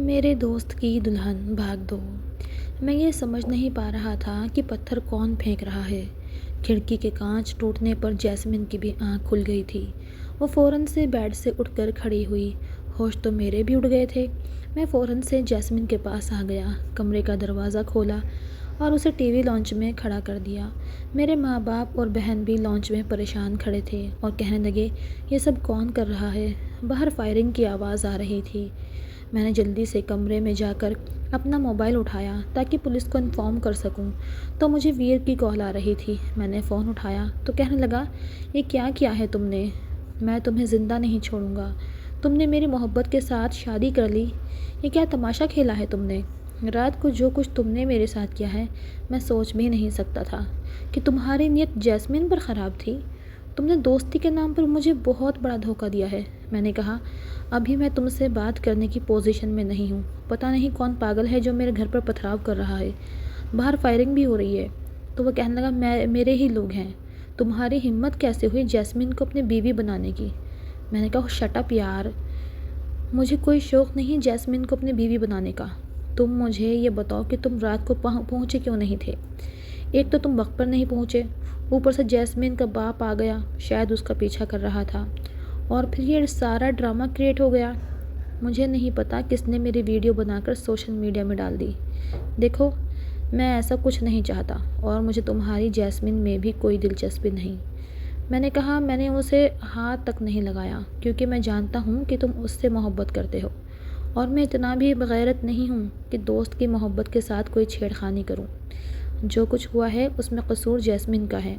میرے دوست کی دلہن بھاگ دو۔ میں یہ سمجھ نہیں پا رہا تھا کہ پتھر کون پھینک رہا ہے۔ کھڑکی کے کانچ ٹوٹنے پر جیسمین کی بھی آنکھ کھل گئی تھی۔ وہ فوراً سے بیڈ سے اٹھ کر کھڑی ہوئی۔ ہوش تو میرے بھی اڑ گئے تھے۔ میں فوراً سے جیسمین کے پاس آ گیا، کمرے کا دروازہ کھولا اور اسے ٹی وی لاؤنج میں کھڑا کر دیا۔ میرے ماں باپ اور بہن بھی لاؤنج میں پریشان کھڑے تھے اور کہنے لگے، یہ سب کون کر رہا ہے؟ باہر فائرنگ کی آواز آ رہی تھی۔ میں نے جلدی سے کمرے میں جا کر اپنا موبائل اٹھایا تاکہ پولیس کو انفارم کر سکوں، تو مجھے ویر کی کال آ رہی تھی۔ میں نے فون اٹھایا تو کہنے لگا، یہ کیا کیا ہے تم نے؟ میں تمہیں زندہ نہیں چھوڑوں گا۔ تم نے میری محبت کے ساتھ شادی کر لی۔ یہ کیا تماشا کھیلا ہے تم نے؟ رات کو جو کچھ تم نے میرے ساتھ کیا ہے، میں سوچ بھی نہیں سکتا تھا کہ تمہاری نیت جیسمین پر خراب تھی۔ تم نے دوستی کے نام پر مجھے بہت بڑا دھوکہ دیا ہے۔ میں نے کہا، ابھی میں تم سے بات کرنے کی پوزیشن میں نہیں ہوں۔ پتہ نہیں کون پاگل ہے جو میرے گھر پر پتھراؤ کر رہا ہے۔ باہر فائرنگ بھی ہو رہی ہے۔ تو وہ کہنے لگا، میرے ہی لوگ ہیں۔ تمہاری ہمت کیسے ہوئی جیسمین کو اپنی بیوی بنانے کی؟ میں نے کہا، شٹ اپ یار، مجھے کوئی شوق نہیں جیسمین کو اپنی بیوی بنانے کا۔ تم مجھے یہ بتاؤ کہ تم رات کو پہنچے کیوں نہیں تھے؟ ایک تو تم وقت پر نہیں پہنچے، اوپر سے جیسمین کا باپ آ گیا، شاید اس کا پیچھا کر رہا تھا، اور پھر یہ سارا ڈرامہ کریٹ ہو گیا۔ مجھے نہیں پتا کس نے میری ویڈیو بنا کر سوشل میڈیا میں ڈال دی۔ دیکھو، میں ایسا کچھ نہیں چاہتا اور مجھے تمہاری جیسمین میں بھی کوئی دلچسپی نہیں۔ میں نے کہا، میں نے اسے ہاتھ تک نہیں لگایا کیونکہ میں جانتا ہوں کہ تم اس سے محبت کرتے ہو، اور میں اتنا بھی بغیرت نہیں ہوں کہ دوست کی محبت کے ساتھ کوئی چھیڑ خانی کروں۔ جو کچھ ہوا ہے اس میں قصور جیسمین کا ہے۔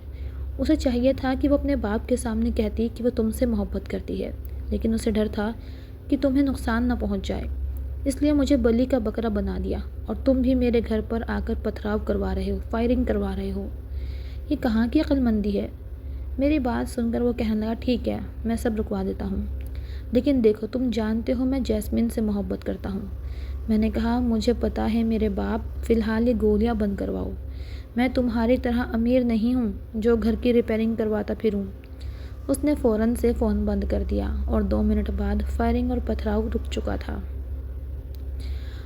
اسے چاہیے تھا کہ وہ اپنے باپ کے سامنے کہتی کہ وہ تم سے محبت کرتی ہے، لیکن اسے ڈر تھا کہ تمہیں نقصان نہ پہنچ جائے، اس لیے مجھے بلی کا بکرا بنا دیا، اور تم بھی میرے گھر پر آ کر پتھراؤ کروا رہے ہو، فائرنگ کروا رہے ہو۔ یہ کہاں کی عقل مندی ہے؟ میری بات سن کر وہ کہنے لگا، ٹھیک ہے، میں سب رکوا دیتا ہوں، لیکن دیکھو، تم جانتے ہو میں جیسمین سے محبت کرتا ہوں۔ میں نے کہا، مجھے پتا ہے میرے باپ، فی الحال یہ گولیاں بند کرواؤ۔ میں تمہاری طرح امیر نہیں ہوں جو گھر کی ریپیئرنگ کرواتا پھروں۔ اس نے فوراً سے فون بند کر دیا اور 2 منٹ بعد فائرنگ اور پتھراؤ رک چکا تھا،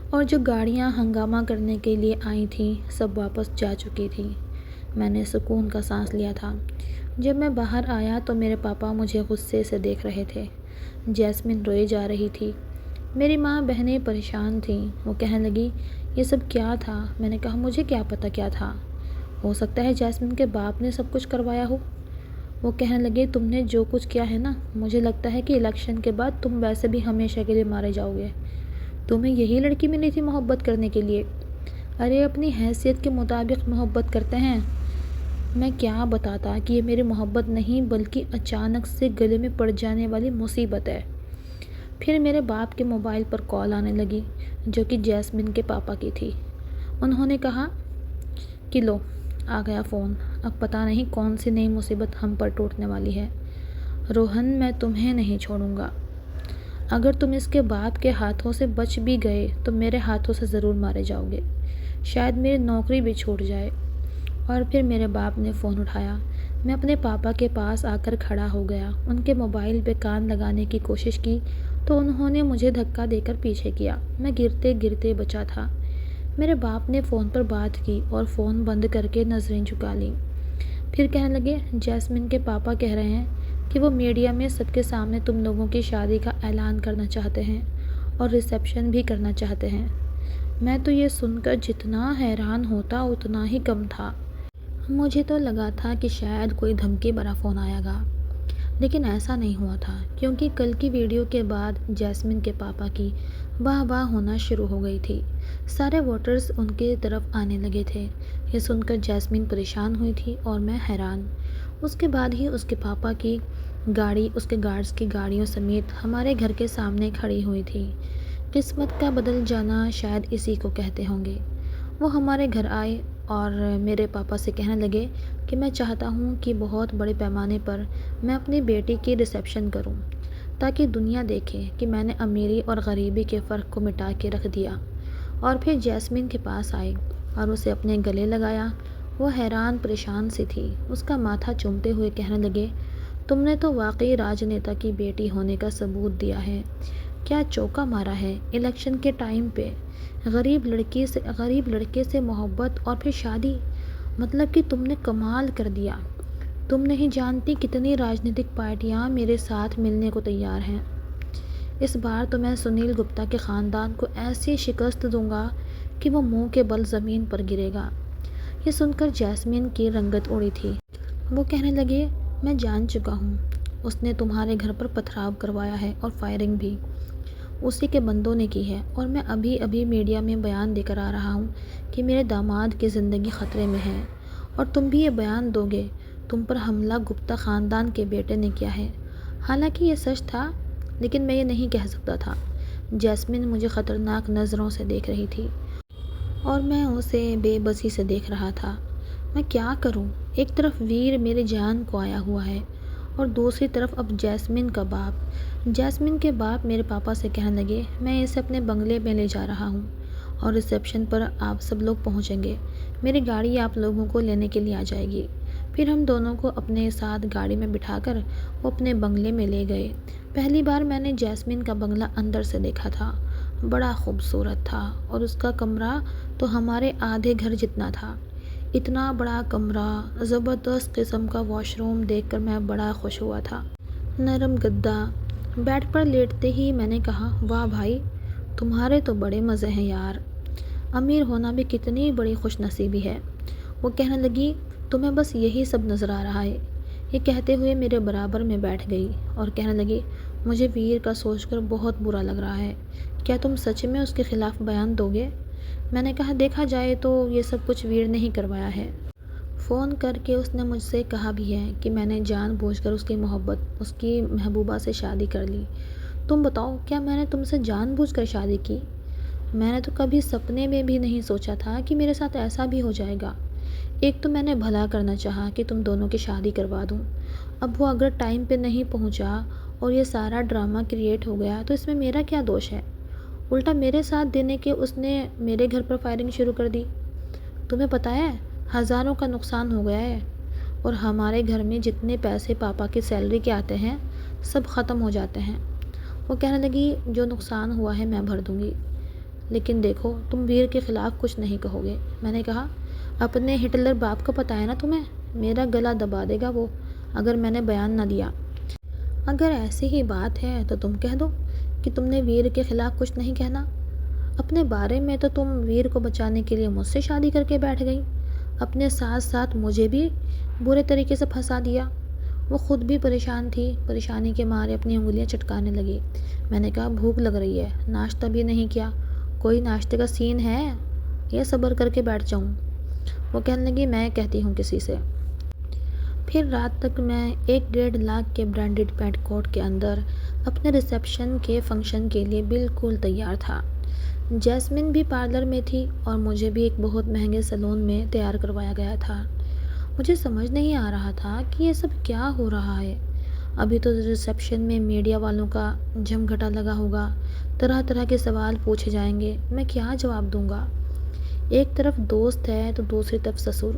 اور جو گاڑیاں ہنگامہ کرنے کے لیے آئی تھیں سب واپس جا چکی تھیں۔ میں نے سکون کا سانس لیا تھا۔ جب میں باہر آیا تو میرے پاپا مجھے غصے سے دیکھ رہے تھے۔ جیسمین روئے جا رہی تھی۔ میری ماں بہنیں پریشان تھیں۔ وہ کہنے لگی، یہ سب کیا تھا؟ میں نے کہا، مجھے کیا پتہ کیا تھا، ہو سکتا ہے جیسمین کے باپ نے سب کچھ کروایا ہو۔ وہ کہنے لگے، تم نے جو کچھ کیا ہے نا، مجھے لگتا ہے کہ الیکشن کے بعد تم ویسے بھی ہمیشہ کے لیے مارے جاؤ گے۔ تمہیں یہی لڑکی ملی تھی محبت کرنے کے لیے؟ ارے اپنی حیثیت کے مطابق محبت کرتے ہیں۔ میں کیا بتاتا کہ یہ میری محبت نہیں بلکہ اچانک سے گلے میں پڑ جانے والی مصیبت ہے۔ پھر میرے باپ کے موبائل پر کال آنے لگی جو کہ جیسمین کے پاپا کی تھی۔ انہوں نے کہا کہ لو، آ گیا فون، اب پتہ نہیں کون سی نئی مصیبت ہم پر ٹوٹنے والی ہے۔ روہن، میں تمہیں نہیں چھوڑوں گا۔ اگر تم اس کے باپ کے ہاتھوں سے بچ بھی گئے تو میرے ہاتھوں سے ضرور مارے جاؤ گے، شاید میری نوکری بھی چھوٹ جائے۔ اور پھر میرے باپ نے فون اٹھایا۔ میں اپنے پاپا کے پاس آ کر کھڑا ہو گیا، ان کے موبائل پہ کان لگانے کی کوشش کی تو انہوں نے مجھے دھکا دے کر پیچھے کیا۔ میں گرتے گرتے بچا تھا۔ میرے باپ نے فون پر بات کی اور فون بند کر کے نظریں جھکا لیں۔ پھر کہنے لگے، جیسمین کے پاپا کہہ رہے ہیں کہ وہ میڈیا میں سب کے سامنے تم لوگوں کی شادی کا اعلان کرنا چاہتے ہیں اور ریسیپشن بھی کرنا چاہتے ہیں۔ میں تو یہ سن کر جتنا حیران ہوتا اتنا ہی کم تھا۔ مجھے تو لگا تھا کہ شاید کوئی دھمکی بھرا فون آئے گا، لیکن ایسا نہیں ہوا تھا، کیونکہ کل کی ویڈیو کے بعد جیسمین کے پاپا کی واہ واہ ہونا شروع ہو گئی تھی۔ سارے ووٹرز ان کی طرف آنے لگے تھے۔ یہ سن کر جیسمین پریشان ہوئی تھی اور میں حیران۔ اس کے بعد ہی اس کے پاپا کی گاڑی اس کے گارڈز کی گاڑیوں سمیت ہمارے گھر کے سامنے کھڑی ہوئی تھی۔ قسمت کا بدل جانا شاید اسی کو کہتے ہوں گے۔ وہ ہمارے گھر آئے اور میرے پاپا سے کہنے لگے کہ میں چاہتا ہوں کہ بہت بڑے پیمانے پر میں اپنی بیٹی کی ریسیپشن کروں تاکہ دنیا دیکھے کہ میں نے امیری اور غریبی کے فرق کو مٹا کے رکھ دیا۔ اور پھر جیسمین کے پاس آئے اور اسے اپنے گلے لگایا۔ وہ حیران پریشان سی تھی۔ اس کا ماتھا چومتے ہوئے کہنے لگے، تم نے تو واقعی راج نیتا کی بیٹی ہونے کا ثبوت دیا ہے۔ کیا چوکا مارا ہے الیکشن کے ٹائم پہ، غریب لڑکے سے محبت اور پھر شادی، مطلب کہ تم نے کمال کر دیا۔ تم نہیں جانتی کتنی راجنیتک پارٹیاں میرے ساتھ ملنے کو تیار ہیں۔ اس بار تو میں سنیل گپتا کے خاندان کو ایسی شکست دوں گا کہ وہ منہ کے بل زمین پر گرے گا۔ یہ سن کر جیسمین کی رنگت اڑی تھی۔ وہ کہنے لگے، میں جان چکا ہوں، اس نے تمہارے گھر پر پتھراؤ کروایا ہے اور فائرنگ بھی اسی کے بندوں نے کی ہے، اور میں ابھی میڈیا میں بیان دے کر آ رہا ہوں کہ میرے داماد کی زندگی خطرے میں ہے، اور تم بھی یہ بیان دو گے۔ تم پر حملہ گپتا خاندان کے بیٹے نے کیا ہے۔ حالانکہ یہ سچ تھا، لیکن میں یہ نہیں کہہ سکتا تھا۔ جیسمین مجھے خطرناک نظروں سے دیکھ رہی تھی اور میں اسے بے بسی سے دیکھ رہا تھا۔ میں کیا کروں؟ ایک طرف ویر میری جان کو آیا ہوا ہے، اور دوسری طرف اب جیسمین کے باپ میرے پاپا سے کہنے لگے، میں اسے اپنے بنگلے میں لے جا رہا ہوں اور ریسیپشن پر آپ سب لوگ پہنچیں گے۔ میری گاڑی آپ لوگوں کو لینے کے لیے آ جائے گی۔ پھر ہم دونوں کو اپنے ساتھ گاڑی میں بٹھا کر وہ اپنے بنگلے میں لے گئے۔ پہلی بار میں نے جیسمین کا بنگلہ اندر سے دیکھا تھا۔ بڑا خوبصورت تھا، اور اس کا کمرہ تو ہمارے آدھے گھر جتنا تھا۔ اتنا بڑا کمرہ، زبردست قسم کا واش روم دیکھ کر میں بڑا خوش ہوا تھا۔ نرم گدا، بیڈ پر لیٹتے ہی میں نے کہا، واہ بھائی، تمہارے تو بڑے مزے ہیں یار، امیر ہونا بھی کتنی بڑی خوش نصیبی ہے۔ وہ کہنے لگی، تمہیں بس یہی سب نظر آ رہا ہے۔ یہ کہتے ہوئے میرے برابر میں بیٹھ گئی اور کہنے لگی، مجھے ویر کا سوچ کر بہت برا لگ رہا ہے۔ کیا تم سچ میں اس کے خلاف بیان دو گے؟ میں نے کہا، دیکھا جائے تو یہ سب کچھ ویر نے ہی کروایا ہے۔ فون کر کے اس نے مجھ سے کہا بھی ہے کہ میں نے جان بوجھ کر اس کی محبوبہ سے شادی کر لی۔ تم بتاؤ، کیا میں نے تم سے جان بوجھ کر شادی کی؟ میں نے تو کبھی سپنے میں بھی نہیں سوچا تھا کہ میرے ساتھ ایسا بھی ہو جائے گا۔ ایک تو میں نے بھلا کرنا چاہا کہ تم دونوں کی شادی کروا دوں۔ اب وہ اگر ٹائم پہ نہیں پہنچا اور یہ سارا ڈرامہ کریٹ ہو گیا تو اس میں میرا کیا دوش ہے؟ الٹا میرے ساتھ دینے کے اس نے میرے گھر پر فائرنگ شروع کر دی۔ تمہیں پتہ ہے، ہزاروں کا نقصان ہو گیا ہے، اور ہمارے گھر میں جتنے پیسے پاپا کی سیلری کے آتے ہیں سب ختم ہو جاتے ہیں۔ وہ کہنے لگی، جو نقصان ہوا ہے میں بھر دوں گی، لیکن دیکھو تم ویر کے خلاف کچھ نہیں کہو گے۔ میں نے کہا، اپنے ہٹلر باپ کو پتہ ہے نا تمہیں، میرا گلا دبا دے گا وہ اگر میں نے بیان نہ دیا۔ اگر ایسی ہی بات ہے تو تم کہہ دو کہ تم نے ویر کے خلاف کچھ نہیں کہنا۔ اپنے بارے میں تو تم ویر کو بچانے کے لیے مجھ سے شادی کر کے بیٹھ گئی، اپنے ساتھ ساتھ مجھے بھی برے طریقے سے پھنسا دیا۔ وہ خود بھی پریشان تھی، پریشانی کے مارے اپنی انگلیاں چٹکانے لگی۔ میں نے کہا، بھوک لگ رہی ہے، ناشتہ بھی نہیں کیا، کوئی ناشتے کا سین ہے یا صبر کر کے بیٹھ جاؤں؟ وہ کہنے لگی، میں کہتی ہوں کسی سے۔ پھر رات تک میں 1.5 لاکھ کے برانڈڈ پینٹ کوٹ کے اندر اپنے ریسیپشن کے فنکشن کے لیے بالکل تیار تھا۔ جیسمین بھی پارلر میں تھی اور مجھے بھی ایک بہت مہنگے سیلون میں تیار کروایا گیا تھا۔ مجھے سمجھ نہیں آ رہا تھا کہ یہ سب کیا ہو رہا ہے۔ ابھی تو ریسیپشن میں میڈیا والوں کا جمگھٹا لگا ہوگا، طرح طرح کے سوال پوچھے جائیں گے، میں کیا جواب دوں گا؟ ایک طرف دوست ہے تو دوسری طرف سسر،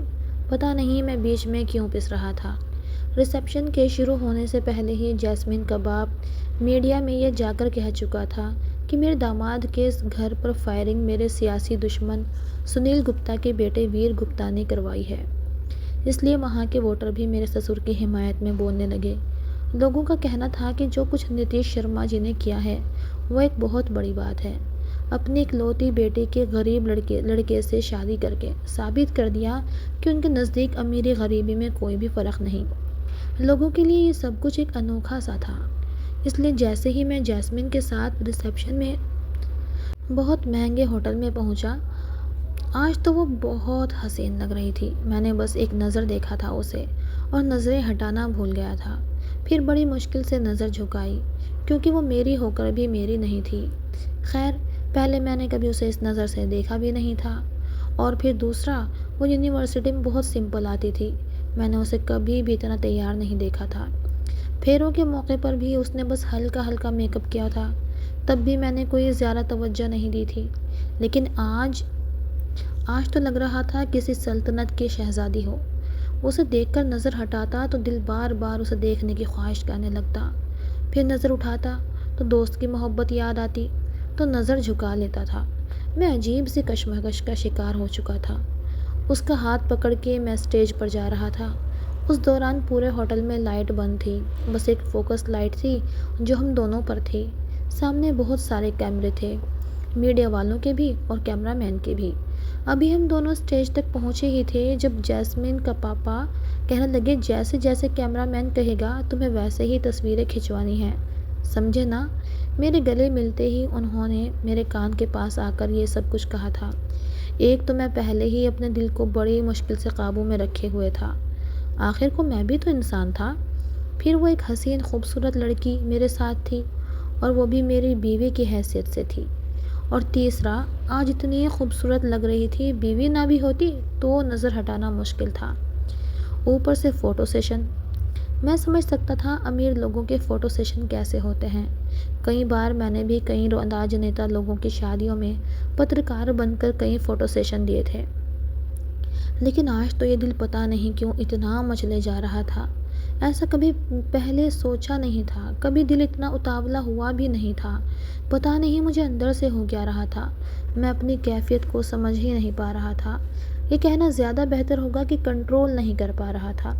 پتہ نہیں میں بیچ میں کیوں پس رہا تھا۔ ریسیپشن کے شروع ہونے سے پہلے ہی جیسمین کا باپ میڈیا میں یہ جا کر کہہ چکا تھا کہ میرے داماد کے گھر پر فائرنگ میرے سیاسی دشمن سنیل گپتا کے بیٹے ویر گپتا نے کروائی ہے۔ اس لیے وہاں کے ووٹر بھی میرے سسر کی حمایت میں بولنے لگے۔ لوگوں کا کہنا تھا کہ جو کچھ نتیش شرما جی نے کیا ہے وہ ایک بہت بڑی بات ہے۔ اپنی اکلوتی بیٹی کے غریب لڑکے سے شادی کر کے ثابت کر دیا کہ ان کے نزدیک امیری غریبی میں کوئی بھی فرق نہیں۔ لوگوں کے لیے یہ سب کچھ ایک انوکھا سا تھا۔ اس لیے جیسے ہی میں جیسمین کے ساتھ ریسیپشن میں بہت مہنگے ہوٹل میں پہنچا، آج تو وہ بہت حسین لگ رہی تھی۔ میں نے بس ایک نظر دیکھا تھا اسے اور نظریں ہٹانا بھول گیا تھا۔ پھر بڑی مشکل سے نظر جھکائی کیونکہ وہ میری ہو کر بھی میری نہیں تھی۔ خیر، پہلے میں نے کبھی اسے اس نظر سے دیکھا بھی نہیں تھا، اور پھر دوسرا، وہ یونیورسٹی میں بہت سمپل آتی تھی، میں نے اسے کبھی بھی اتنا تیار نہیں دیکھا تھا۔ پھیروں کے موقع پر بھی اس نے بس ہلکا ہلکا میک اپ کیا تھا، تب بھی میں نے کوئی زیادہ توجہ نہیں دی تھی، لیکن آج تو لگ رہا تھا کسی سلطنت کی شہزادی ہو۔ اسے دیکھ کر نظر ہٹاتا تو دل بار بار اسے دیکھنے کی خواہش کرنے لگتا، پھر نظر اٹھاتا تو دوست کی محبت یاد آتی تو نظر جھکا لیتا تھا۔ میں عجیب سی کشمکش کا شکار ہو چکا تھا۔ اس کا ہاتھ پکڑ کے میں اسٹیج پر جا رہا تھا۔ اس دوران پورے ہوٹل میں لائٹ بند تھی، بس ایک فوکس لائٹ تھی جو ہم دونوں پر تھی۔ سامنے بہت سارے کیمرے تھے، میڈیا والوں کے بھی اور کیمرہ مین کے بھی۔ ابھی ہم دونوں اسٹیج تک پہنچے ہی تھے جب جیسمین کا پاپا کہنے لگے، جیسے جیسے کیمرہ مین کہے گا تمہیں ویسے ہی تصویریں کھنچوانی ہیں، سمجھے نا؟ میرے گلے ملتے ہی انہوں نے میرے کان کے پاس آ کر یہ سب کچھ کہا تھا۔ ایک تو میں پہلے ہی اپنے دل کو بڑی مشکل سے قابو میں رکھے ہوئے تھا، آخر کو میں بھی تو انسان تھا۔ پھر وہ ایک حسین خوبصورت لڑکی میرے ساتھ تھی، اور وہ بھی میری بیوی کی حیثیت سے تھی۔ اور تیسرا، آج اتنی خوبصورت لگ رہی تھی، بیوی نہ بھی ہوتی تو نظر ہٹانا مشکل تھا۔ اوپر سے فوٹو سیشن۔ میں سمجھ سکتا تھا امیر لوگوں کے فوٹو سیشن کیسے ہوتے ہیں۔ کئی بار میں نے بھی کئی راجنیتا لوگوں کی شادیوں میں پترکار بن کر کئی فوٹو سیشن دیے تھے، لیکن آج تو یہ دل پتہ نہیں کیوں اتنا مچلے جا رہا تھا۔ ایسا کبھی پہلے سوچا نہیں تھا، کبھی دل اتنا اتاولا ہوا بھی نہیں تھا۔ پتہ نہیں مجھے اندر سے ہو کیا رہا تھا، میں اپنی کیفیت کو سمجھ ہی نہیں پا رہا تھا۔ یہ کہنا زیادہ بہتر ہوگا کہ کنٹرول نہیں کر پا رہا تھا۔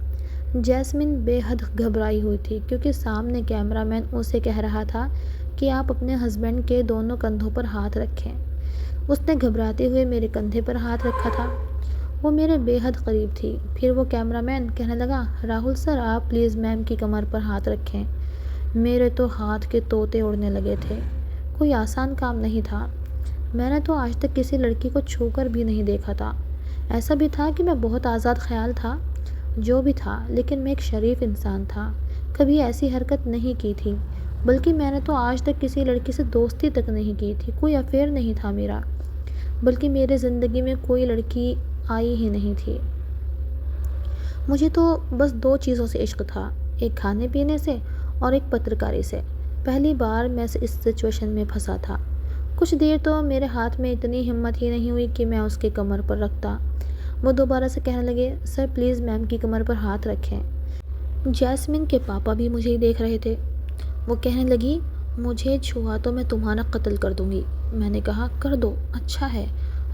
جیسمین بے حد گھبرائی ہوئی تھی کیونکہ سامنے کیمرہ مین اسے کہہ رہا تھا کہ آپ اپنے ہسبینڈ کے دونوں کندھوں پر ہاتھ رکھیں۔ اس نے گھبراتے ہوئے میرے کندھے پر ہاتھ رکھا تھا، وہ میرے بے حد قریب تھی۔ پھر وہ کیمرہ مین کہنے لگا، راہل سر آپ پلیز میم کی کمر پر ہاتھ رکھیں۔ میرے تو ہاتھ کے طوطے اڑنے لگے تھے۔ کوئی آسان کام نہیں تھا، میں نے تو آج تک کسی لڑکی کو چھو کر بھی نہیں دیکھا تھا۔ ایسا بھی تھا کہ میں بہت آزاد خیال تھا، جو بھی تھا، لیکن میں ایک شریف انسان تھا، کبھی ایسی حرکت نہیں کی تھی۔ بلکہ میں نے تو آج تک کسی لڑکی سے دوستی تک نہیں کی تھی، کوئی افیئر نہیں تھا میرا، بلکہ میرے زندگی میں کوئی لڑکی آئی ہی نہیں تھی۔ مجھے تو بس دو چیزوں سے عشق تھا، ایک کھانے پینے سے اور ایک پترکاری سے۔ پہلی بار میں اس سچویشن میں پھنسا تھا۔ کچھ دیر تو میرے ہاتھ میں اتنی ہمت ہی نہیں ہوئی کہ میں اس کے کمر پر رکھتا۔ وہ دوبارہ سے کہنے لگے، سر پلیز میم کی کمر پر ہاتھ رکھیں۔ جیسمین کے پاپا بھی مجھے ہی دیکھ رہے تھے۔ وہ کہنے لگی، مجھے چھوا تو میں تمہارا قتل کر دوں گی۔ میں نے کہا، کر دو، اچھا ہے،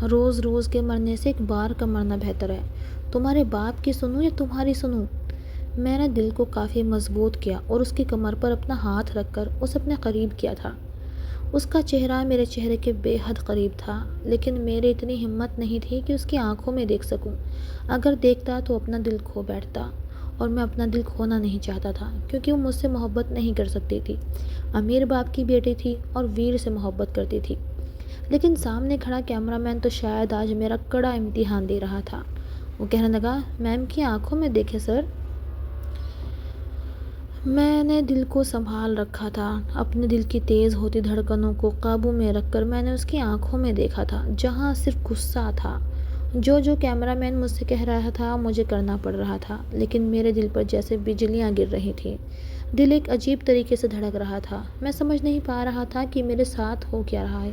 روز روز کے مرنے سے ایک بار کا مرنا بہتر ہے۔ تمہارے باپ کی سنوں یا تمہاری سنوں؟ میں نے دل کو کافی مضبوط کیا اور اس کی کمر پر اپنا ہاتھ رکھ کر اسے اپنے قریب کیا تھا۔ اس کا چہرہ میرے چہرے کے بے حد قریب تھا، لیکن میری اتنی ہمت نہیں تھی کہ اس کی آنکھوں میں دیکھ سکوں۔ اگر دیکھتا تو اپنا دل کھو بیٹھتا، اور میں اپنا دل کھونا نہیں چاہتا تھا کیونکہ وہ مجھ سے محبت نہیں کر سکتی تھی۔ امیر باپ کی بیٹی تھی اور ویر سے محبت کرتی تھی، لیکن سامنے کھڑا کیمرہ مین تو شاید آج میرا کڑا امتحان دے رہا تھا۔ وہ کہنے لگا، میم کی آنکھوں میں دیکھیں سر۔ میں نے دل کو سنبھال رکھا تھا، اپنے دل کی تیز ہوتی دھڑکنوں کو قابو میں رکھ کر میں نے اس کی آنکھوں میں دیکھا تھا، جہاں صرف غصہ تھا۔ جو کیمرہ مین مجھ سے کہہ رہا تھا مجھے کرنا پڑ رہا تھا، لیکن میرے دل پر جیسے بجلیاں گر رہی تھیں۔ دل ایک عجیب طریقے سے دھڑک رہا تھا، میں سمجھ نہیں پا رہا تھا کہ میرے ساتھ ہو کیا رہا ہے۔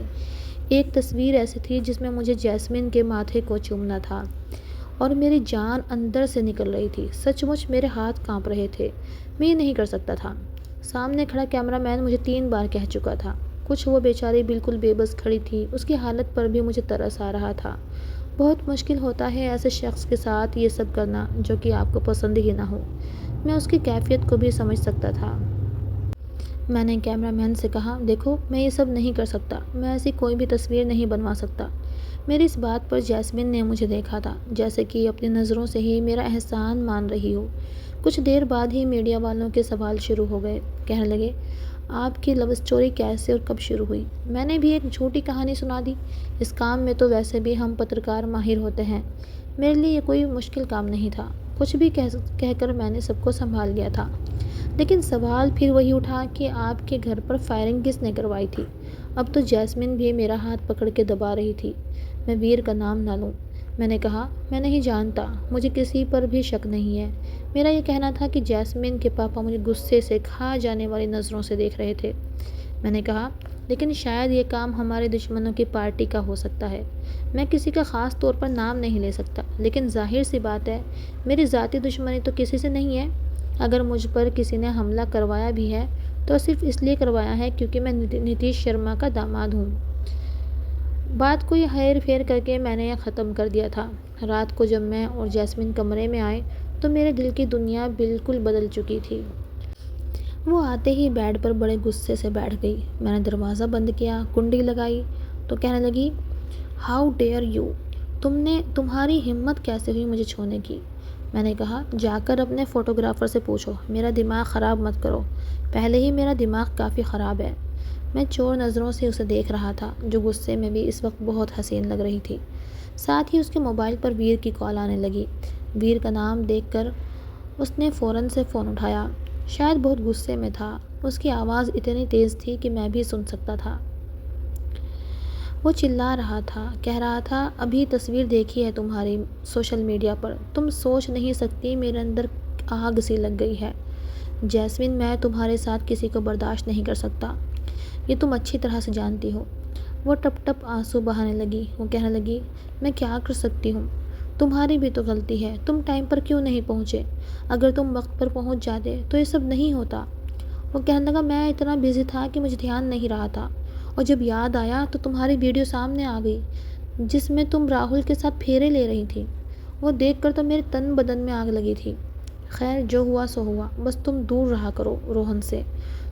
ایک تصویر ایسی تھی جس میں مجھے جیسمین کے ماتھے کو چومنا تھا اور میری جان اندر سے نکل رہی تھی۔ سچ مچ میرے ہاتھ کانپ رہے تھے، میں یہ نہیں کر سکتا تھا۔ سامنے کھڑا کیمرہ مین مجھے 3 بار کہہ چکا تھا کچھ۔ وہ بیچاری بالکل بے بس کھڑی تھی، اس کی حالت پر بھی مجھے ترس آ رہا تھا۔ بہت مشکل ہوتا ہے ایسے شخص کے ساتھ یہ سب کرنا جو کہ آپ کو پسند ہی نہ ہو۔ میں اس کی کیفیت کو بھی سمجھ سکتا تھا۔ میں نے کیمرہ مین سے کہا، دیکھو میں یہ سب نہیں کر سکتا، میں ایسی کوئی بھی تصویر نہیں بنوا سکتا۔ میری اس بات پر جیسمین نے مجھے دیکھا تھا جیسے کہ اپنی نظروں سے ہی میرا احسان مان رہی ہو۔ کچھ دیر بعد ہی میڈیا والوں کے سوال شروع ہو گئے۔ کہنے لگے، آپ کی لو سٹوری کیسے اور کب شروع ہوئی؟ میں نے بھی ایک جھوٹی کہانی سنا دی۔ اس کام میں تو ویسے بھی ہم پترکار ماہر ہوتے ہیں، میرے لیے یہ کوئی مشکل کام نہیں تھا۔ کچھ بھی کہہ کر میں نے سب کو سنبھال لیا تھا، لیکن سوال پھر وہی اٹھا کہ آپ کے گھر پر فائرنگ کس نے کروائی تھی؟ اب تو جیسمین بھی میرا ہاتھ پکڑ کے دبا رہی تھی، میں ویر کا نام نہ لوں۔ میں نے کہا، میں نہیں جانتا، مجھے کسی پر بھی شک نہیں ہے۔ میرا یہ کہنا تھا کہ جیسمین کے پاپا مجھے غصے سے کھا جانے والی نظروں سے دیکھ رہے تھے۔ میں نے کہا، لیکن شاید یہ کام ہمارے دشمنوں کی پارٹی کا ہو سکتا ہے۔ میں کسی کا خاص طور پر نام نہیں لے سکتا، لیکن ظاہر سی بات ہے میری ذاتی دشمنی تو کسی سے نہیں ہے۔ اگر مجھ پر کسی نے حملہ کروایا بھی ہے تو صرف اس لیے کروایا ہے کیونکہ میں نتیش شرما کا داماد ہوں۔ بات کو یہ ہیر پھیر کر کے میں نے یہ ختم کر دیا تھا۔ رات کو جب میں اور جیسمین کمرے میں آئے تو میرے دل کی دنیا بالکل بدل چکی تھی۔ وہ آتے ہی بیڈ پر بڑے غصے سے بیٹھ گئی۔ میں نے دروازہ بند کیا، کنڈی لگائی تو کہنے لگی، ہاؤ ڈیئر یو، تمہاری ہمت کیسے ہوئی مجھے چھونے کی؟ میں نے کہا، جا کر اپنے فوٹوگرافر سے پوچھو، میرا دماغ خراب مت کرو، پہلے ہی میرا دماغ کافی خراب ہے۔ میں چور نظروں سے اسے دیکھ رہا تھا، جو غصے میں بھی اس وقت بہت حسین لگ رہی تھی۔ ساتھ ہی اس کے موبائل پر ویر کی کال آنے لگی۔ ویر کا نام دیکھ کر اس نے فوراً سے فون اٹھایا۔ شاید بہت غصے میں تھا، اس کی آواز اتنی تیز تھی کہ میں بھی سن سکتا تھا۔ وہ چلا رہا تھا، کہہ رہا تھا، ابھی تصویر دیکھی ہے تمہاری سوشل میڈیا پر، تم سوچ نہیں سکتی میرے اندر آگ سی لگ گئی ہے۔ جیسمین، میں تمہارے ساتھ کسی کو برداشت نہیں کر سکتا، یہ تم اچھی طرح سے جانتی ہو۔ وہ ٹپ ٹپ آنسو بہانے لگی۔ وہ کہنے لگی، میں کیا کر سکتی ہوں؟ تمہاری بھی تو غلطی ہے، تم ٹائم پر کیوں نہیں پہنچے؟ اگر تم وقت پر پہنچ جاتے تو یہ سب نہیں ہوتا۔ وہ کہنے لگا، میں اتنا بزی تھا کہ مجھے دھیان نہیں رہا تھا، اور جب یاد آیا تو تمہاری ویڈیو سامنے آ گئی جس میں تم راہل کے ساتھ پھیرے لے رہی تھی۔ وہ دیکھ کر تو میرے تن بدن میں آگ لگی تھی۔ خیر، جو ہوا سو ہوا، بس تم دور رہا کرو روہن سے۔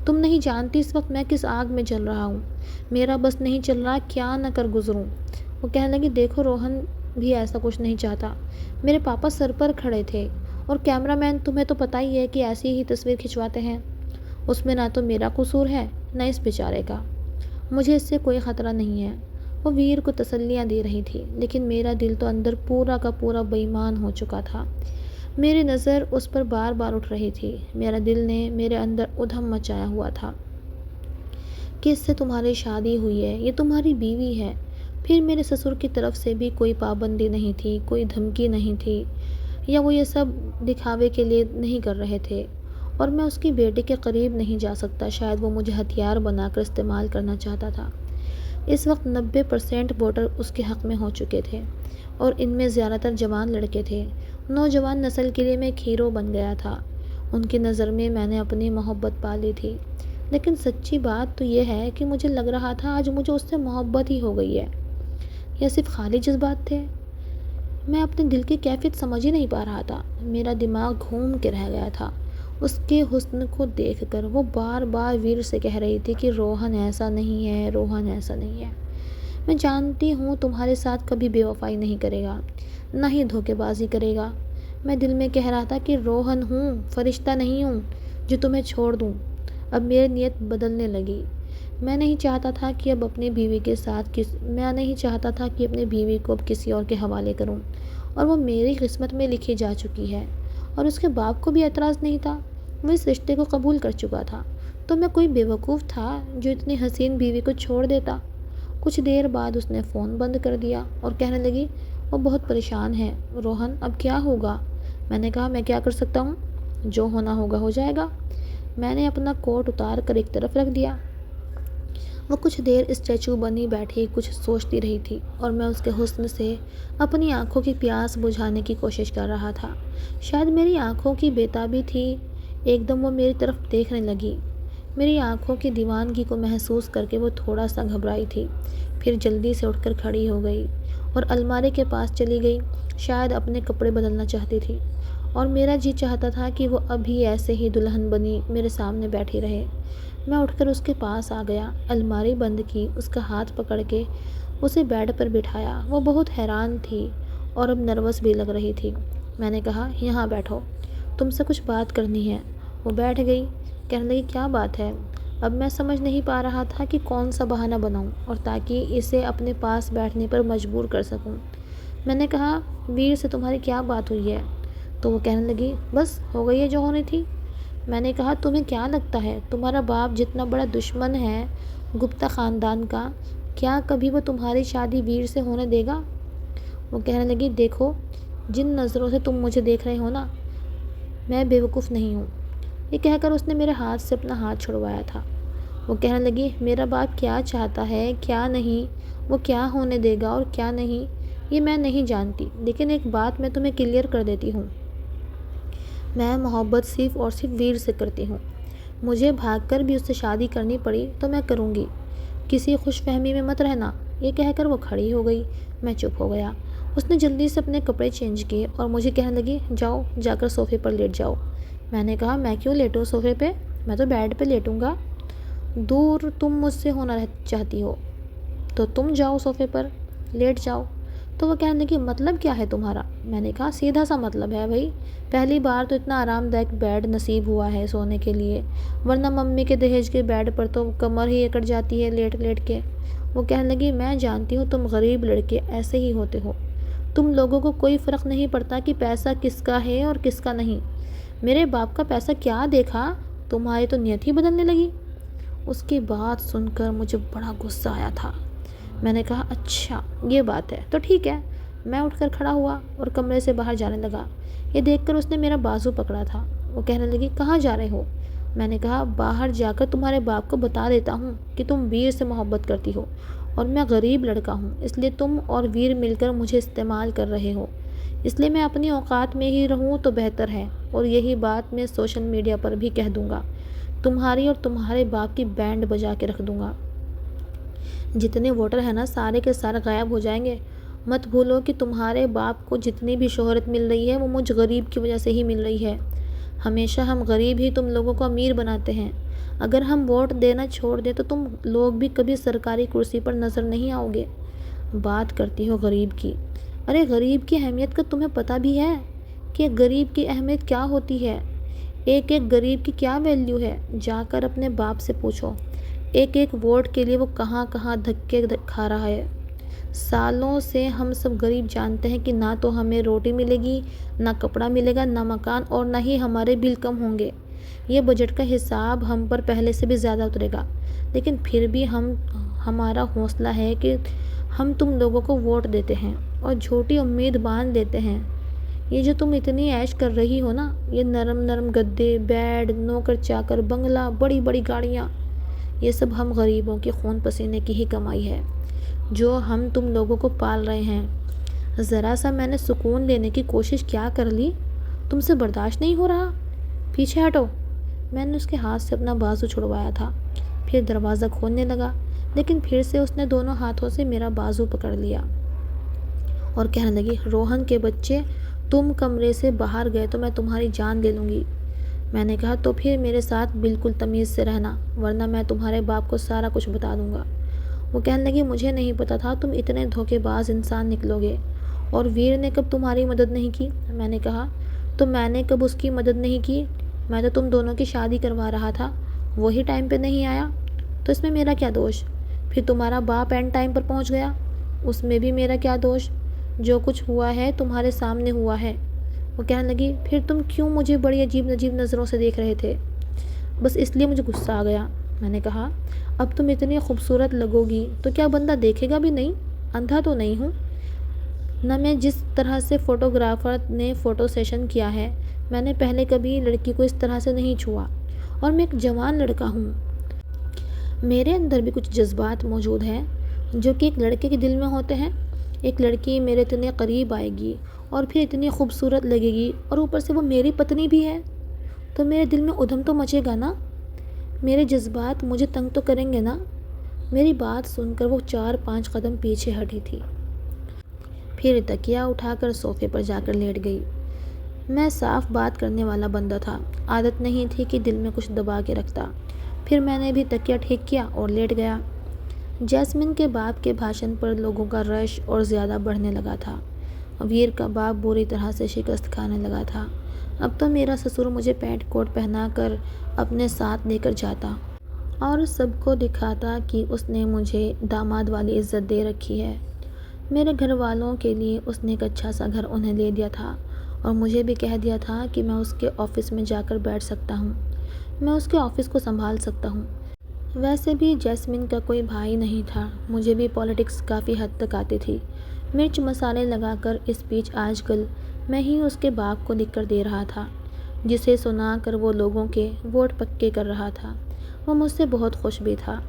تم نہیں جانتی اس وقت میں کس آگ میں جل رہا ہوں، میرا بس نہیں چل رہا کیا نہ کر گزروں۔ وہ کہنے لگی، دیکھو روہن بھی ایسا کچھ نہیں چاہتا، میرے پاپا سر پر کھڑے تھے، اور کیمرہ مین تمہیں تو پتہ ہی ہے کہ ایسی ہی تصویر کھنچواتے ہیں، اس میں نہ تو میرا قصور ہے نہ اس بیچارے کا، مجھے اس سے کوئی خطرہ نہیں ہے۔ وہ ویر کو تسلیاں دے رہی تھی، لیکن میرا دل تو اندر پورا کا پورا بے ایمان ہو چکا تھا۔ میری نظر اس پر بار بار اٹھ رہی تھی، میرا دل نے میرے اندر ادھم مچایا ہوا تھا کہ اس سے تمہاری شادی ہوئی ہے، یہ تمہاری بیوی ہے۔ پھر میرے سسر کی طرف سے بھی کوئی پابندی نہیں تھی، کوئی دھمکی نہیں تھی، یا وہ یہ سب دکھاوے کے لیے نہیں کر رہے تھے، اور میں اس کی بیٹی کے قریب نہیں جا سکتا، شاید وہ مجھے ہتھیار بنا کر استعمال کرنا چاہتا تھا۔ اس وقت 90% ووٹر اس کے حق میں ہو چکے تھے، اور ان میں زیادہ تر جوان لڑکے تھے۔ نوجوان نسل کے لیے میں ایک ہیرو بن گیا تھا، ان کی نظر میں میں نے اپنی محبت پا لی تھی۔ لیکن سچی بات تو یہ ہے کہ مجھے لگ رہا تھا آج مجھے اس سے محبت ہی ہو گئی ہے، یا صرف خالی جذبات تھے۔ میں اپنے دل کی کیفیت سمجھ ہی نہیں پا رہا تھا، میرا دماغ گھوم کے رہ گیا تھا۔ اس کے حسن کو دیکھ کر وہ بار بار ویر سے کہہ رہی تھی کہ روہن ایسا نہیں ہے، روہن ایسا نہیں ہے، میں جانتی ہوں تمہارے ساتھ کبھی بے وفائی نہیں کرے گا، نہ ہی دھوکے بازی کرے گا۔ میں دل میں کہہ رہا تھا کہ روہن ہوں، فرشتہ نہیں ہوں جو تمہیں چھوڑ دوں۔ اب میری نیت بدلنے لگی۔ میں نہیں چاہتا تھا کہ اپنی بیوی کو اب کسی اور کے حوالے کروں، اور وہ میری قسمت میں لکھی جا چکی ہے، اور اس کے باپ کو بھی اعتراض نہیں تھا، وہ اس رشتے کو قبول کر چکا تھا۔ تو میں کوئی بیوقوف تھا جو اتنی حسین بیوی کو چھوڑ دیتا۔ کچھ دیر بعد اس نے فون بند کر دیا اور کہنے لگی، وہ بہت پریشان ہے روہن، اب کیا ہوگا؟ میں نے کہا، میں کیا کر سکتا ہوں، جو ہونا ہوگا ہو جائے گا۔ میں نے اپنا کوٹ اتار کر ایک طرف رکھ دیا۔ وہ کچھ دیر اسٹیچو بنی بیٹھی کچھ سوچتی رہی تھی، اور میں اس کے حسن سے اپنی آنکھوں کی پیاس بجھانے کی کوشش کر رہا تھا۔ شاید میری آنکھوں کی بےتابی تھی، ایک دم وہ میری طرف دیکھنے لگی۔ میری آنکھوں کی دیوانگی کو محسوس کر کے وہ تھوڑا سا گھبرائی تھی، پھر جلدی سے اٹھ کر کھڑی ہو گئی اور الماری کے پاس چلی گئی، شاید اپنے کپڑے بدلنا چاہتی تھی، اور میرا جی چاہتا تھا کہ وہ ابھی ایسے ہی دلہن بنی میرے سامنے بیٹھی رہے۔ میں اٹھ کر اس کے پاس آ گیا، الماری بند کی، اس کا ہاتھ پکڑ کے اسے بیڈ پر بٹھایا۔ وہ بہت حیران تھی اور اب نروس بھی لگ رہی تھی۔ میں نے کہا، یہاں بیٹھو، تم سے کچھ بات کرنی ہے۔ وہ بیٹھ گئی، کہنے لگی، کیا بات ہے؟ اب میں سمجھ نہیں پا رہا تھا کہ کون سا بہانہ بناؤں اور تاکہ اسے اپنے پاس بیٹھنے پر مجبور کر سکوں۔ میں نے کہا، ویر سے تمہاری کیا بات ہوئی ہے؟ تو وہ کہنے لگی، بس ہو گئی ہے جو ہونی تھی۔ میں نے کہا، تمہیں کیا لگتا ہے تمہارا باپ جتنا بڑا دشمن ہے گپتا خاندان کا، کیا کبھی وہ تمہاری شادی ویر سے ہونے دے گا؟ وہ کہنے لگی، دیکھو جن نظروں سے تم مجھے دیکھ رہے ہو نا، میں بیوقوف نہیں ہوں۔ یہ کہہ کر اس نے میرے ہاتھ سے اپنا ہاتھ چھڑوایا تھا۔ وہ کہنے لگی، میرا باپ کیا چاہتا ہے کیا نہیں، وہ کیا ہونے دے گا اور کیا نہیں، یہ میں نہیں جانتی، لیکن ایک بات میں تمہیں کلیئر کر دیتی ہوں، میں محبت صرف اور صرف ویر سے کرتی ہوں۔ مجھے بھاگ کر بھی اس سے شادی کرنی پڑی تو میں کروں گی، کسی خوش فہمی میں مت رہنا۔ یہ کہہ کر وہ کھڑی ہو گئی۔ میں چپ ہو گیا۔ اس نے جلدی سے اپنے کپڑے چینج کیے اور مجھے کہنے لگی، جاؤ جا کر صوفے پر لیٹ جاؤ۔ میں نے کہا، میں کیوں لیٹوں صوفے پہ؟ میں تو بیڈ پہ لیٹوں گا۔ دور تم مجھ سے ہونا چاہتی ہو تو تم جاؤ صوفے پر لیٹ جاؤ۔ تو وہ کہنے لگی، مطلب کیا ہے تمہارا؟ میں نے کہا، سیدھا سا مطلب ہے بھائی، پہلی بار تو اتنا آرام دائک بیڈ نصیب ہوا ہے سونے کے لیے، ورنہ ممی کے دہیج کے بیڈ پر تو کمر ہی اکڑ جاتی ہے لیٹ لیٹ کے۔ وہ کہنے لگی، میں جانتی ہوں تم غریب لڑکے ایسے ہی ہوتے ہو، تم لوگوں کو کوئی فرق نہیں پڑتا کہ پیسہ کس کا ہے اور کس کا نہیں۔ میرے باپ کا پیسہ کیا دیکھا، تمہاری تو نیت ہی بدلنے لگی۔ اس کی بات سن کر مجھے بڑا غصہ آیا تھا۔ میں نے کہا، اچھا یہ بات ہے تو ٹھیک ہے۔ میں اٹھ کر کھڑا ہوا اور کمرے سے باہر جانے لگا۔ یہ دیکھ کر اس نے میرا بازو پکڑا تھا۔ وہ کہنے لگی، کہاں جا رہے ہو؟ میں نے کہا، باہر جا کر تمہارے باپ کو بتا دیتا ہوں کہ تم ویر سے محبت کرتی ہو اور میں غریب لڑکا ہوں، اس لیے تم اور ویر مل کر مجھے استعمال کر رہے ہو، اس لیے میں اپنی اوقات میں ہی رہوں تو بہتر ہے، اور یہی بات میں سوشل میڈیا پر بھی کہہ دوں گا، تمہاری اور تمہارے باپ کی بینڈ بجا کے رکھ دوں گا۔ جتنے ووٹر ہیں نا سارے کے سارے غائب ہو جائیں گے۔ مت بھولو کہ تمہارے باپ کو جتنی بھی شہرت مل رہی ہے وہ مجھ غریب کی وجہ سے ہی مل رہی ہے۔ ہمیشہ ہم غریب ہی تم لوگوں کو امیر بناتے ہیں۔ اگر ہم ووٹ دینا چھوڑ دیں تو تم لوگ بھی کبھی سرکاری کرسی پر نظر نہیں آؤ گے۔ بات کرتی ہو غریب کی، ارے غریب کی اہمیت کا تمہیں پتہ بھی ہے کہ غریب کی اہمیت کیا ہوتی ہے؟ ایک ایک غریب کی کیا ویلیو ہے، جا کر اپنے باپ سے پوچھو۔ ایک ایک ووٹ کے لیے وہ کہاں کہاں دھکے کھا رہا ہے۔ سالوں سے ہم سب غریب جانتے ہیں کہ نہ تو ہمیں روٹی ملے گی، نہ کپڑا ملے گا، نہ مکان، اور نہ ہی ہمارے بل کم ہوں گے۔ یہ بجٹ کا حساب ہم پر پہلے سے بھی زیادہ اترے گا، لیکن پھر بھی ہمارا حوصلہ ہے کہ ہم تم لوگوں کو ووٹ دیتے ہیں اور جھوٹی امید باندھ دیتے ہیں۔ یہ جو تم اتنی عیش کر رہی ہو نا، یہ نرم نرم گدے، بیڈ، نوکر چاکر، بنگلہ، بڑی بڑی گاڑیاں، یہ سب ہم غریبوں کے خون پسینے کی ہی کمائی ہے جو ہم تم لوگوں کو پال رہے ہیں۔ ذرا سا میں نے سکون لینے کی کوشش کیا کر لی، تم سے برداشت نہیں ہو رہا؟ پیچھے ہٹو۔ میں نے اس کے ہاتھ سے اپنا بازو چھڑوایا تھا، پھر دروازہ کھولنے لگا، لیکن پھر سے اس نے دونوں ہاتھوں سے میرا بازو پکڑ لیا اور کہنے لگی، روہن کے بچے، تم کمرے سے باہر گئے تو میں تمہاری جان لے لوں گی۔ میں نے کہا، تو پھر میرے ساتھ بالکل تمیز سے رہنا، ورنہ میں تمہارے باپ کو سارا کچھ بتا دوں گا۔ وہ کہنے لگی، مجھے نہیں پتا تھا تم اتنے دھوکے باز انسان نکلو گے، اور ویر نے کب تمہاری مدد نہیں کی؟ میں نے کہا، تو میں نے کب اس کی مدد نہیں کی؟ میں تو تم دونوں کی شادی کروا رہا تھا، وہی ٹائم پہ نہیں آیا، تو اس میں میرا کیا دوش؟ پھر تمہارا باپ اینڈ ٹائم پر پہنچ گیا، اس میں بھی میرا کیا دوش؟ جو کچھ ہوا ہے تمہارے سامنے ہوا ہے۔ وہ کہنے لگی، پھر تم کیوں مجھے بڑی عجیب عجیب نظروں سے دیکھ رہے تھے؟ بس اس لیے مجھے غصہ آ گیا۔ میں نے کہا، اب تم اتنی خوبصورت لگو گی تو کیا بندہ دیکھے گا بھی نہیں؟ اندھا تو نہیں ہوں نہ میں۔ جس طرح سے فوٹوگرافر نے فوٹو سیشن کیا ہے، میں نے پہلے کبھی لڑکی کو اس طرح سے نہیں چھوا، اور میں ایک جوان لڑکا ہوں، میرے اندر بھی کچھ جذبات موجود ہیں جو کہ ایک لڑکے کے دل میں ہوتے ہیں۔ ایک لڑکی میرے اتنے قریب آئے گی اور پھر اتنی خوبصورت لگے گی، اور اوپر سے وہ میری پتنی بھی ہے، تو میرے دل میں ادھم تو مچے گا نا، میرے جذبات مجھے تنگ تو کریں گے نا۔ میری بات سن کر وہ 4-5 قدم پیچھے ہٹی تھی، پھر تکیہ اٹھا کر صوفے پر جا کر لیٹ گئی۔ میں صاف بات کرنے والا بندہ تھا، عادت نہیں تھی کہ دل میں کچھ دبا کے رکھتا۔ پھر میں نے بھی تکیہ ٹھیک کیا اور لیٹ گیا۔ جیسمین کے باپ کے بھاشن پر لوگوں کا رش اور زیادہ بڑھنے لگا تھا۔ ویر کا باپ بری طرح سے شکست کھانے لگا تھا۔ اب تو میرا سسر مجھے پینٹ کوٹ پہنا کر اپنے ساتھ لے کر جاتا اور سب کو دکھاتا کہ اس نے مجھے داماد والی عزت دے رکھی ہے۔ میرے گھر والوں کے لیے اس نے ایک اچھا سا گھر انہیں لے دیا تھا، اور مجھے بھی کہہ دیا تھا کہ میں اس کے آفس میں جا کر بیٹھ سکتا ہوں، میں اس کے آفس کو سنبھال سکتا ہوں۔ ویسے بھی جیسمین کا کوئی بھائی نہیں تھا، مجھے بھی پالیٹکس کافی حد تک آتی تھی۔ مرچ مسالے لگا کر اسپیچ آج کل میں ہی اس کے باپ کو لکھ کر دے رہا تھا، جسے سنا کر وہ لوگوں کے ووٹ پکے کر رہا تھا۔ وہ مجھ سے بہت خوش بھی تھا۔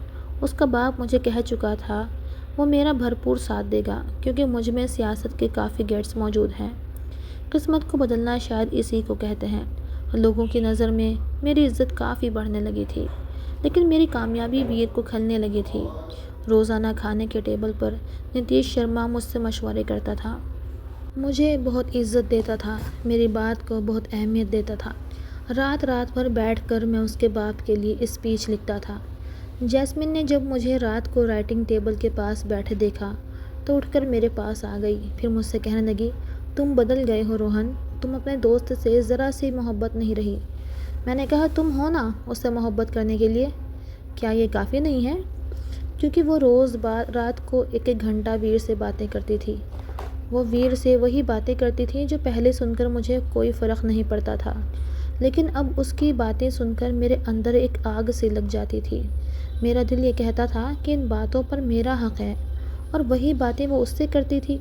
اس کا باپ مجھے کہہ چکا تھا وہ میرا بھرپور ساتھ دے گا، کیونکہ مجھ میں سیاست کے کافی گیٹس موجود ہیں۔ قسمت کو بدلنا شاید اسی کو کہتے ہیں۔ لوگوں کی نظر میں میری عزت کافی بڑھنے لگی تھی، لیکن میری کامیابی ویر کو کھلنے لگی تھی۔ روزانہ کھانے کے ٹیبل پر نتیش شرما مجھ سے مشورے کرتا تھا، مجھے بہت عزت دیتا تھا، میری بات کو بہت اہمیت دیتا تھا۔ رات رات بھر بیٹھ کر میں اس کے باپ کے لیے اسپیچ لکھتا تھا۔ جیسمین نے جب مجھے رات کو رائٹنگ ٹیبل کے پاس بیٹھے دیکھا تو اٹھ کر میرے پاس آ گئی، پھر مجھ سے کہنے لگی، تم بدل گئے ہو روہن، تم اپنے دوست سے ذرا سی محبت نہیں رہی۔ میں نے کہا، تم ہو نا اس سے محبت کرنے کے لیے، کیا یہ کافی نہیں ہے؟ کیونکہ وہ روز رات کو ایک ایک گھنٹہ ویر سے باتیں کرتی تھی۔ وہ ویر سے وہی باتیں کرتی تھی جو پہلے سن کر مجھے کوئی فرق نہیں پڑتا تھا، لیکن اب اس کی باتیں سن کر میرے اندر ایک آگ سی لگ جاتی تھی۔ میرا دل یہ کہتا تھا کہ ان باتوں پر میرا حق ہے، اور وہی باتیں وہ اس سے کرتی تھی۔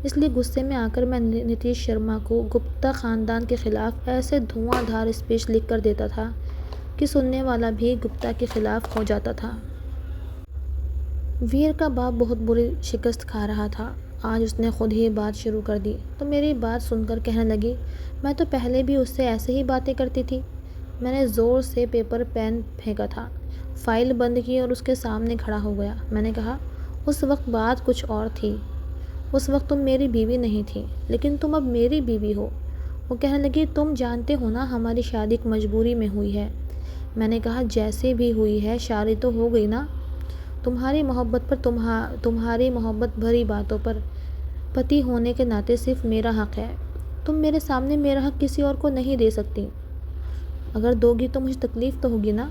اس لیے غصے میں آ کر میں نتیش شرما کو گپتا خاندان کے خلاف ایسے دھواں دھار اسپیچ لکھ کر دیتا تھا کہ سننے والا بھی گپتا کے خلاف ہو جاتا تھا۔ ویر کا باپ بہت بری شکست کھا رہا تھا۔ آج اس نے خود ہی بات شروع کر دی تو میری بات سن کر کہنے لگی، میں تو پہلے بھی اس سے ایسے ہی باتیں کرتی تھی۔ میں نے زور سے پیپر پین پھینکا تھا، فائل بند کی اور اس کے سامنے کھڑا ہو گیا۔ میں نے کہا، اس وقت بات کچھ اور تھی، اس وقت تم میری بیوی نہیں تھی، لیکن تم اب میری بیوی ہو۔ وہ کہنے لگی، تم جانتے ہو نا ہماری شادی ایک مجبوری میں ہوئی ہے۔ میں نے کہا، جیسے بھی ہوئی ہے شادی تو ہو گئی نا۔ تمہاری محبت پر تمہاری محبت بھری باتوں پر پتی ہونے کے ناطے صرف میرا حق ہے۔ تم میرے سامنے میرا حق کسی اور کو نہیں دے سکتی۔ اگر دو گی تو مجھے تکلیف تو ہوگی نا۔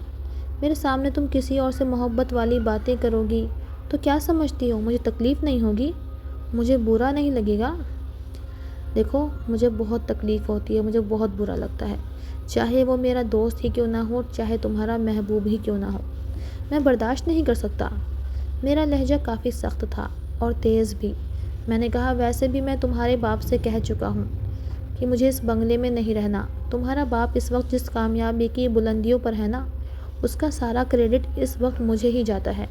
میرے سامنے تم کسی اور سے محبت والی باتیں کرو گی تو کیا سمجھتی ہو مجھے تکلیف نہیں ہوگی؟ مجھے برا نہیں لگے گا؟ دیکھو، مجھے بہت تکلیف ہوتی ہے، مجھے بہت برا لگتا ہے، چاہے وہ میرا دوست ہی کیوں نہ ہو، چاہے تمہارا محبوب ہی کیوں نہ ہو، میں برداشت نہیں کر سکتا۔ میرا لہجہ کافی سخت تھا اور تیز بھی۔ میں نے کہا، ویسے بھی میں تمہارے باپ سے کہہ چکا ہوں کہ مجھے اس بنگلے میں نہیں رہنا۔ تمہارا باپ اس وقت جس کامیابی کی بلندیوں پر ہے نا، اس کا سارا کریڈٹ اس وقت مجھے ہی جاتا ہے۔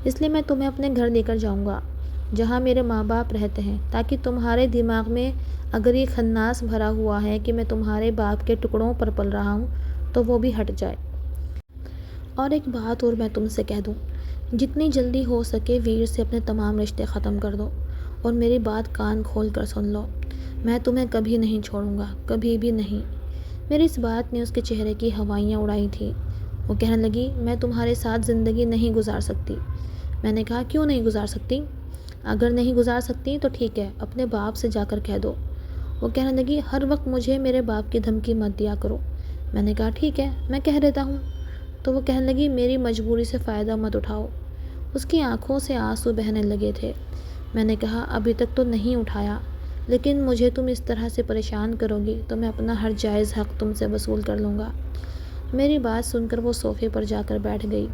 اس لیے میں تمہیں اپنے گھر لے کر جاؤں گا جہاں میرے ماں باپ رہتے ہیں، تاکہ تمہارے دماغ میں اگر یہ خناس بھرا ہوا ہے کہ میں تمہارے باپ کے ٹکڑوں پر پل رہا ہوں تو وہ بھی ہٹ جائے۔ اور ایک بات اور میں تم سے کہہ دوں، جتنی جلدی ہو سکے ویر سے اپنے تمام رشتے ختم کر دو، اور میری بات کان کھول کر سن لو، میں تمہیں کبھی نہیں چھوڑوں گا، کبھی بھی نہیں۔ میری اس بات نے اس کے چہرے کی ہوائیاں اڑائی تھیں۔ وہ کہنے لگی، میں تمہارے ساتھ زندگی نہیں گزار سکتی۔ میں نے کہا، کیوں نہیں گزار سکتی؟ اگر نہیں گزار سکتی تو ٹھیک ہے، اپنے باپ سے جا کر کہہ دو۔ وہ کہنے لگی، ہر وقت مجھے میرے باپ کی دھمکی مت دیا کرو۔ میں نے کہا، ٹھیک ہے، میں کہہ دیتا ہوں۔ تو وہ کہنے لگی، میری مجبوری سے فائدہ مت اٹھاؤ۔ اس کی آنکھوں سے آنسو بہنے لگے تھے۔ میں نے کہا، ابھی تک تو نہیں اٹھایا، لیکن مجھے تم اس طرح سے پریشان کرو گی تو میں اپنا ہر جائز حق تم سے وصول کر لوں گا۔ میری بات سن کر وہ صوفے پر جا کر بیٹھ گئی۔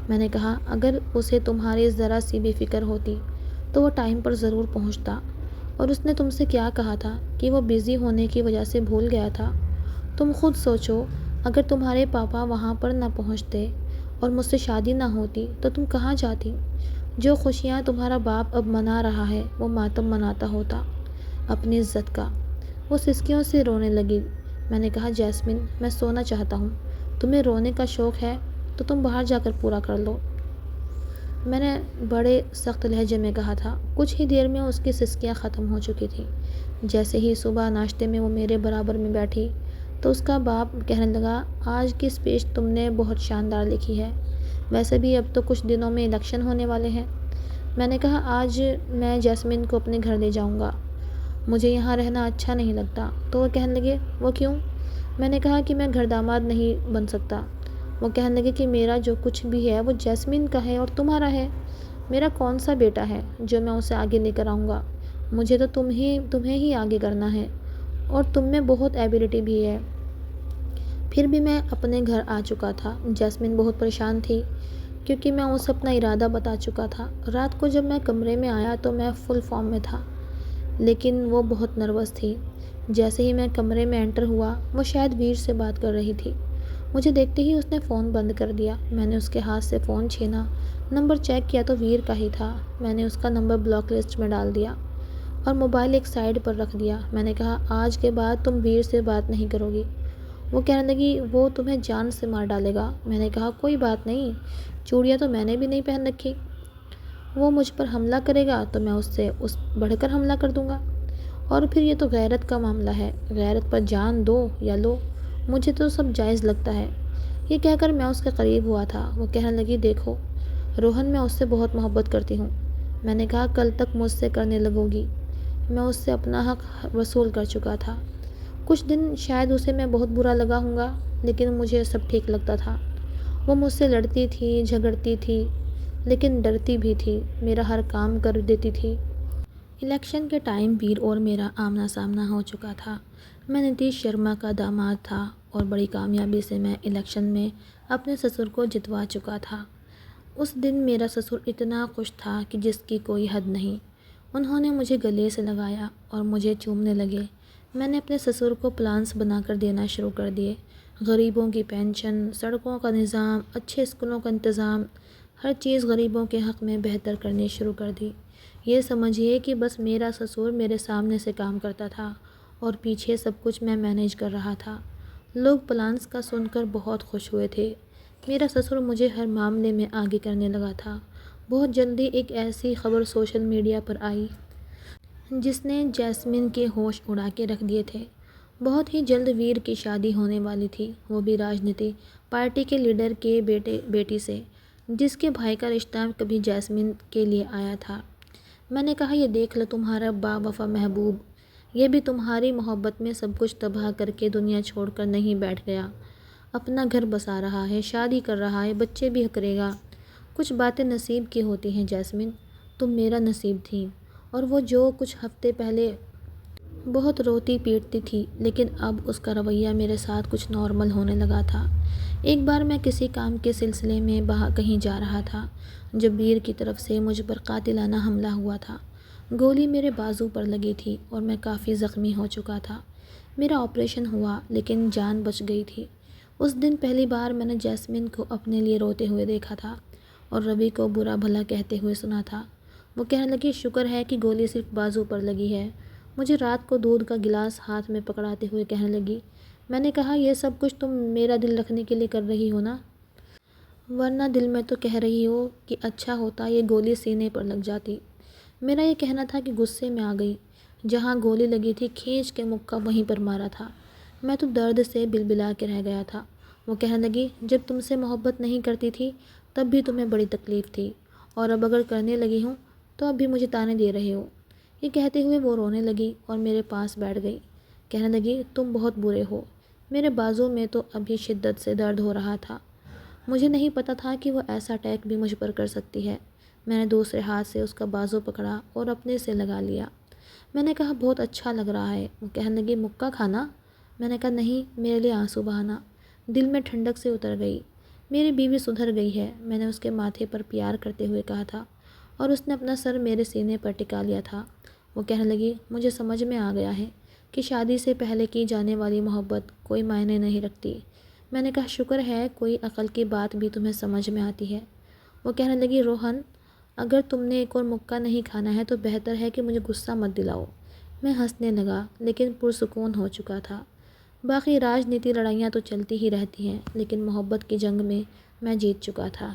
میں نے کہا، اگر اسے تمہاری ذرا سی بھی فکر ہوتی تو وہ ٹائم پر ضرور پہنچتا۔ اور اس نے تم سے کیا کہا تھا کہ وہ بزی ہونے کی وجہ سے بھول گیا تھا؟ تم خود سوچو، اگر تمہارے پاپا وہاں پر نہ پہنچتے اور مجھ سے شادی نہ ہوتی تو تم کہاں جاتی؟ جو خوشیاں تمہارا باپ اب منا رہا ہے وہ ماتم مناتا ہوتا اپنی عزت کا۔ وہ سسکیوں سے رونے لگی۔ میں نے کہا، جیسمین، میں سونا چاہتا ہوں، تمہیں رونے کا شوق ہے تو تم باہر جا کر پورا کر لو۔ میں نے بڑے سخت لہجے میں کہا تھا۔ کچھ ہی دیر میں اس کی سسکیاں ختم ہو چکی تھیں۔ جیسے ہی صبح ناشتے میں وہ میرے برابر میں بیٹھی تو اس کا باپ کہنے لگا، آج کی اسپیچ تم نے بہت شاندار لکھی ہے، ویسے بھی اب تو کچھ دنوں میں الیکشن ہونے والے ہیں۔ میں نے کہا، آج میں جیسمین کو اپنے گھر لے جاؤں گا، مجھے یہاں رہنا اچھا نہیں لگتا۔ تو وہ کہنے لگے، وہ کیوں؟ میں نے کہا کہ میں گھر داماد نہیں بن سکتا۔ وہ کہنے لگے کہ میرا جو کچھ بھی ہے وہ جیسمین کا ہے اور تمہارا ہے، میرا کون سا بیٹا ہے جو میں اسے آگے لے کر آؤں گا؟ مجھے تو تمہیں ہی آگے کرنا ہے، اور تم میں بہت ایبیلٹی بھی ہے۔ پھر بھی میں اپنے گھر آ چکا تھا۔ جیسمین بہت پریشان تھی کیونکہ میں اسے اپنا ارادہ بتا چکا تھا۔ رات کو جب میں کمرے میں آیا تو میں فل فارم میں تھا، لیکن وہ بہت نروس تھی۔ جیسے ہی میں کمرے میں انٹر ہوا، وہ شاید ویر سے بات کر رہی تھی۔ مجھے دیکھتے ہی اس نے فون بند کر دیا۔ میں نے اس کے ہاتھ سے فون چھینا، نمبر چیک کیا تو ویر کا ہی تھا۔ میں نے اس کا نمبر بلاک لسٹ میں ڈال دیا اور موبائل ایک سائڈ پر رکھ دیا۔ میں نے کہا، آج کے بعد تم ویر سے بات نہیں کرو گی، وہ کہنے لگی وہ تمہیں جان سے مار ڈالے گا۔ میں نے کہا کوئی بات نہیں، چوڑیاں تو میں نے بھی نہیں پہن رکھی، وہ مجھ پر حملہ کرے گا تو میں اس بڑھ کر حملہ کر دوں گا، اور پھر یہ تو غیرت کا معاملہ ہے، غیرت پر جان دو یا لو، مجھے تو سب جائز لگتا ہے۔ یہ کہہ کر میں اس کے قریب ہوا تھا۔ وہ کہنے لگی دیکھو روہن، میں اس سے بہت محبت کرتی ہوں۔ میں نے کہا کل تک مجھ سے کرنے لگو گی؟ میں اس سے اپنا حق وصول کر چکا تھا۔ کچھ دن شاید اسے میں بہت برا لگا ہوں گا، لیکن مجھے سب ٹھیک لگتا تھا۔ وہ مجھ سے لڑتی تھی، جھگڑتی تھی، لیکن ڈرتی بھی تھی، میرا ہر کام کر دیتی تھی۔ الیکشن کے ٹائم ویر اور میرا آمنا سامنا ہو چکا تھا۔ میں نتیش شرما کا داماد تھا اور بڑی کامیابی سے میں الیکشن میں اپنے سسر کو جتوا چکا تھا۔ اس دن میرا سسر اتنا خوش تھا کہ جس کی کوئی حد نہیں۔ انہوں نے مجھے گلے سے لگایا اور مجھے چومنے لگے۔ میں نے اپنے سسر کو پلانس بنا کر دینا شروع کر دیے، غریبوں کی پینشن، سڑکوں کا نظام، اچھے اسکولوں کا انتظام، ہر چیز غریبوں کے حق میں بہتر کرنی شروع کر دی۔ یہ سمجھیے کہ بس میرا سسر میرے سامنے سے کام کرتا تھا اور پیچھے سب کچھ میں مینیج کر رہا تھا۔ لوگ پلانس کا سن کر بہت خوش ہوئے تھے۔ میرا سسر مجھے ہر معاملے میں آگے کرنے لگا تھا۔ بہت جلدی ایک ایسی خبر سوشل میڈیا پر آئی جس نے جیسمین کے ہوش اڑا کے رکھ دیے تھے۔ بہت ہی جلد ویر کی شادی ہونے والی تھی، وہ بھی راجنیتی پارٹی کے لیڈر کے بیٹی سے، جس کے بھائی کا رشتہ کبھی جیسمین کے لیے آیا تھا۔ میں نے کہا یہ دیکھ لو تمہارا با وفا محبوب، یہ بھی تمہاری محبت میں سب کچھ تباہ کر کے دنیا چھوڑ کر نہیں بیٹھ گیا، اپنا گھر بسا رہا ہے، شادی کر رہا ہے، بچے بھی کرے گا۔ کچھ باتیں نصیب کی ہوتی ہیں جیسمین، تم میرا نصیب تھی۔ اور وہ جو کچھ ہفتے پہلے بہت روتی پیٹتی تھی، لیکن اب اس کا رویہ میرے ساتھ کچھ نارمل ہونے لگا تھا۔ ایک بار میں کسی کام کے سلسلے میں کہیں جا رہا تھا جب ویر کی طرف سے مجھ پر قاتلانہ حملہ ہوا تھا۔ گولی میرے بازو پر لگی تھی اور میں کافی زخمی ہو چکا تھا۔ میرا آپریشن ہوا لیکن جان بچ گئی تھی۔ اس دن پہلی بار میں نے جیسمین کو اپنے لیے روتے ہوئے دیکھا تھا اور روی کو برا بھلا کہتے ہوئے سنا تھا۔ وہ کہنے لگی شکر ہے کہ گولی صرف بازو پر لگی ہے۔ مجھے رات کو دودھ کا گلاس ہاتھ میں پکڑاتے ہوئے کہنے لگی۔ میں نے کہا یہ سب کچھ تم میرا دل رکھنے کے لیے کر رہی ہو نا، ورنہ دل میں تو کہہ رہی ہو کہ اچھا ہوتا یہ گولی سینے پر لگ جاتی۔ میرا یہ کہنا تھا کہ غصے میں آ گئی، جہاں گولی لگی تھی کھینچ کے مکہ وہیں پر مارا تھا۔ میں تو درد سے بلبلا کے رہ گیا تھا۔ وہ کہنے لگی جب تم سے محبت نہیں کرتی تھی تب بھی تمہیں بڑی تکلیف تھی، اور اب اگر کرنے لگی ہوں تو اب بھی مجھے تانے دے رہے ہو۔ یہ کہتے ہوئے وہ رونے لگی اور میرے پاس بیٹھ گئی۔ کہنے لگی تم بہت برے ہو۔ میرے بازو میں تو ابھی شدت سے درد ہو رہا تھا۔ مجھے نہیں پتہ تھا کہ وہ ایسا اٹیک بھی مجھ پر کر سکتی ہے۔ میں نے دوسرے ہاتھ سے اس کا بازو پکڑا اور اپنے سے لگا لیا۔ میں نے کہا بہت اچھا لگ رہا ہے۔ وہ کہنے لگی مکہ کھانا؟ میں نے کہا نہیں، میرے لیے آنسو بہانا۔ دل میں ٹھنڈک سے اتر گئی۔ میری بیوی سدھر گئی ہے، میں نے اس کے ماتھے پر پیار کرتے ہوئے کہا تھا، اور اس نے اپنا سر میرے سینے پر ٹکا لیا تھا۔ وہ کہنے لگی مجھے سمجھ میں آ گیا ہے کہ شادی سے پہلے کی جانے والی محبت کوئی معنی نہیں رکھتی۔ میں نے کہا شکر ہے کوئی عقل کی بات بھی تمہیں سمجھ میں آتی ہے۔ وہ کہنے لگی روہن، اگر تم نے ایک اور مکہ نہیں کھانا ہے تو بہتر ہے کہ مجھے غصہ مت دلاؤ۔ میں ہنسنے لگا لیکن پرسکون ہو چکا تھا۔ باقی راجنیتی لڑائیاں تو چلتی ہی رہتی ہیں، لیکن محبت کی جنگ میں جیت چکا تھا۔